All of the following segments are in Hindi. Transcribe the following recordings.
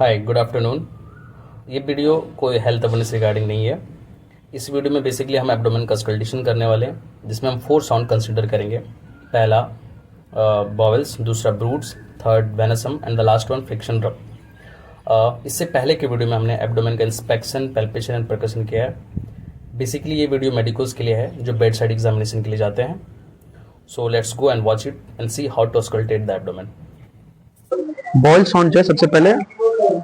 Hi good afternoon. ये वीडियो कोई हेल्थ अवेयरनेस रिगार्डिंग नहीं है। इस वीडियो में बेसिकली हम एब्डोमेन का स्कल्टेशन करने वाले हैं, जिसमें हम 4 साउंड कंसिडर करेंगे। पहला बॉवेल्स, दूसरा bruits, third venous hum and the last one friction rub. इससे पहले के वीडियो में हमने एब्डोमेन का इंस्पेक्शन, पैल्पेशन एंड परकशन किया है। बेसिकली ये वीडियो मेडिकोज के लिए है जो बेड साइड एग्जामिनेशन के लिए जाते हैं। So let's go and watch it and see how to auscultate the abdomen. Bowel sound जो है सबसे पहले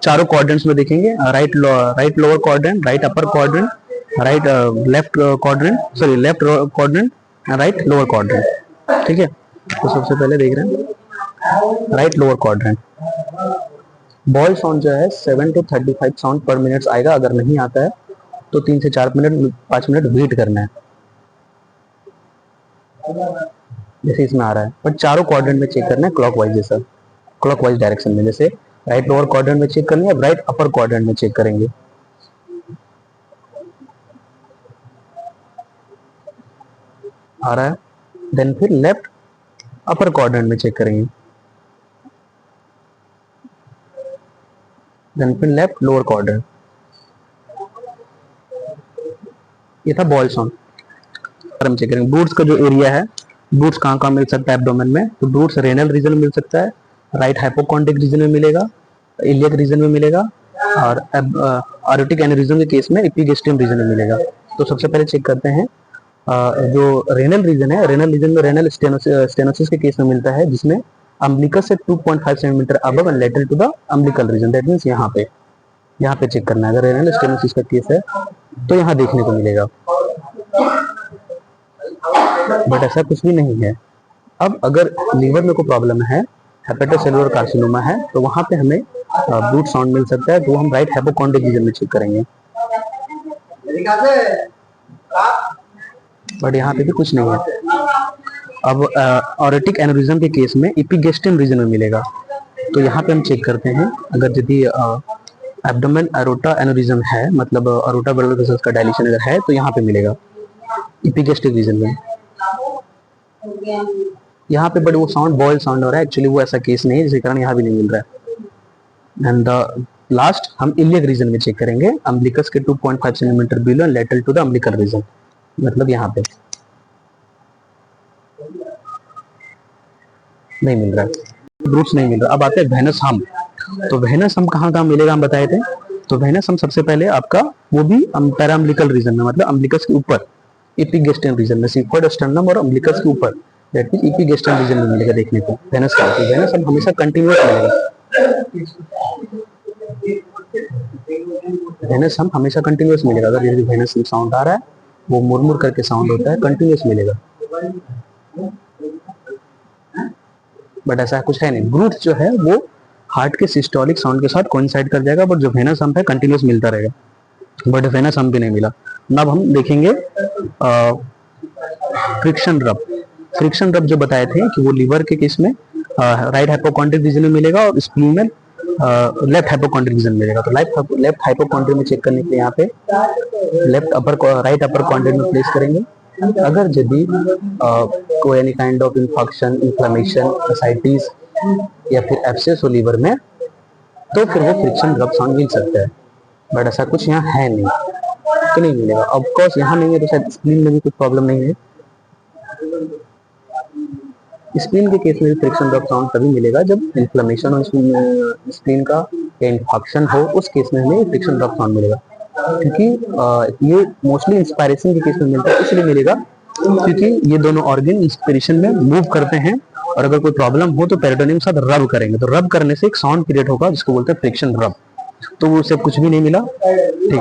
चारों क्वाड्रेंट्स में देखेंगे। Right lower quadrant, right upper quadrant, right left quadrant, sorry left quadrant, right lower quadrant. ठीक है, तो सबसे पहले देख रहे हैं right lower quadrant. Bowel sound जो है 7 to 35 साउंड पर मिनट आएगा। अगर नहीं आता है तो 3 से 4 मिनट 5 मिनट वेट करना है, जैसे इसमें आ रहा है। पर चारों क्वाड्रेंट में चेक करना है क्लॉकवाइज, जैसा क्लॉकवाइज डायरेक्शन में। जैसे राइट लोअर क्वाड्रेंट में चेक करनी है, राइट अपर क्वाड्रेंट में चेक करेंगे। आ रहा है, देन फिर लेफ्ट अपर क्वाड्रेंट में चेक करेंगे, देन फिर लेफ्ट लोअर क्वाड्रेंट। ये था बॉयल साउंड। हम चेक करेंगे ब्रूट्स का जो एरिया है, ब्रूट्स कहाँ कहाँ मिल सकता है एब्डोमेन में। तो ब्रूट्स रेनल रीजन में मिल सकता है, राइट हाइपोकॉन्ड्रिक रीजन में मिलेगा, इलियक रीजन में मिलेगा, और आयोटिक एनेरिज्म के केस में एपिगैस्ट्रियम रीजन में मिलेगा। तो सबसे पहले चेक करते हैं जो रेनल रीजन है। रेनल रीजन में रेनल स्टेनोसिस के केस में मिलता है, जिसमें अम्बिलिकस से 2.5 centimetre above and lateral to the umbilical region. That means यहाँ पे चेक करना है। अगर रेनल स्टेनोसिस का केस है तो यहाँ देखने को मिलेगा, बट ऐसा कुछ भी नहीं है। अब अगर लीवर में कोई प्रॉब्लम है, हेपेटोसेलुलर कार्सिनोमा है, तो वहां पे हमें ब्रूट साउंड मिल सकता है। तो हम राइट हाइपोकॉन्ड्रिक रीजन में चेक करेंगे, बट यहाँ पे भी कुछ नहीं है। अब ऑरेटिक एनेरिज्म के केस में एपिगैस्ट्रियम रीजन में मिलेगा। तो यहाँ पे हम चेक करते हैं, अगर यदि एब्डोमेन एरोटा एनेरिज्म है, मतलब एरोटा ब्लड वेसल्स का डायलेशन अगर है, तो यहाँ पे मिलेगा एपिगैस्ट्रिक रीजन में। यहाँ पे बट वो साउंड बॉयल साउंड हो रहा है, एक्चुअली वो ऐसा केस नहीं है, जिसके कारण यहाँ भी नहीं मिल रहा है। एंड लास्ट हम इलियक रीजन में चेक करेंगे, अम्बिलिकस के 2.5 centimetre below and lateral to the umbilical region, मतलब यहाँ पे नहीं मिल रहा है, ब्रूट्स नहीं मिल रहा। अब आते हैं वेनस हम। तो वेनस हम कहाँ कहाँ मिलेगा हम बताए थे। तो वेनस हम सबसे पहले आपका वो भी पैराअम्बिलिकल रीजन में, मतलब अम्बिलिकस के ऊपर एपिगैस्ट्रियम रीजन में, सिफोइड स्टर्नम और अम्बिलिकस के ऊपर, दैट मींस एपिगैस्ट्रियम रीजन में मिलेगा देखने को वेनस का। तो वेनस हम हमेशा कंटिन्यूअस मिलेगा, वेनस हम हमेशा कंटिन्यूअस मिलेगा। अगर यदि वेनस में साउंड आ रहा है, वो मुरमुर करके साउंड होता है, कंटिन्यूअस मिलेगा, बट ऐसा कुछ है नहीं। ब्रूट्स जो है वो हार्ट के सिस्टोलिक साउंड के साथ कोइंसाइड कर जाएगा, बट जो वेनस हम है कंटिन्यूअस मिलता रहेगा, बट वेनस हम भी नहीं मिला। अब हम देखेंगे फ्रिक्शन रब। फ्रिक्शन रब जो बताए थे कि वो लीवर के केस में राइट हाइपोकॉन्ड्रिक रीजन में मिलेगा, और स्प्लीन में लेफ्ट हाइपोकॉन्ड्रिक रीजन मिलेगा। तो लेफ्ट हाइपोकॉन्ड्रिक में चेक करने के लिए यहाँ पे राइट अपर क्वाड्रेंट में प्लेस करेंगे। अगर यदि कोई any kind of infection, inflammation, ascites या फिर एब्सेस हो लीवर में, तो फिर वो फ्रिक्शन रब साउंड मिल सकता है, बट ऐसा कुछ यहाँ है नहीं, तो नहीं मिलेगा। ऑफ कोर्स यहाँ नहीं है तो शायद स्प्लीन में भी कुछ प्रॉब्लम नहीं है। स्प्लीन के केस में भी फ्रिक्शन रब साउंड तभी मिलेगा जब इन्फ्लेमेशन हो स्प्लीन का या इन्फेक्शन हो, उस केस में हमें फ्रिक्शन रब साउंड मिलेगा। क्योंकि ये मोस्टली इंस्पायरेशन के केस में मिलता है, इसलिए मिलेगा क्योंकि ये दोनों ऑर्गन इंस्पिरेशन में मूव करते हैं, और अगर कोई प्रॉब्लम हो तो पेरिटोनियम के साथ रब करेंगे, तो रब करने से एक साउंड क्रिएट होगा जिसको बोलते हैं फ्रिक्शन रब। तो वो उससे कुछ भी नहीं मिला। ठीक।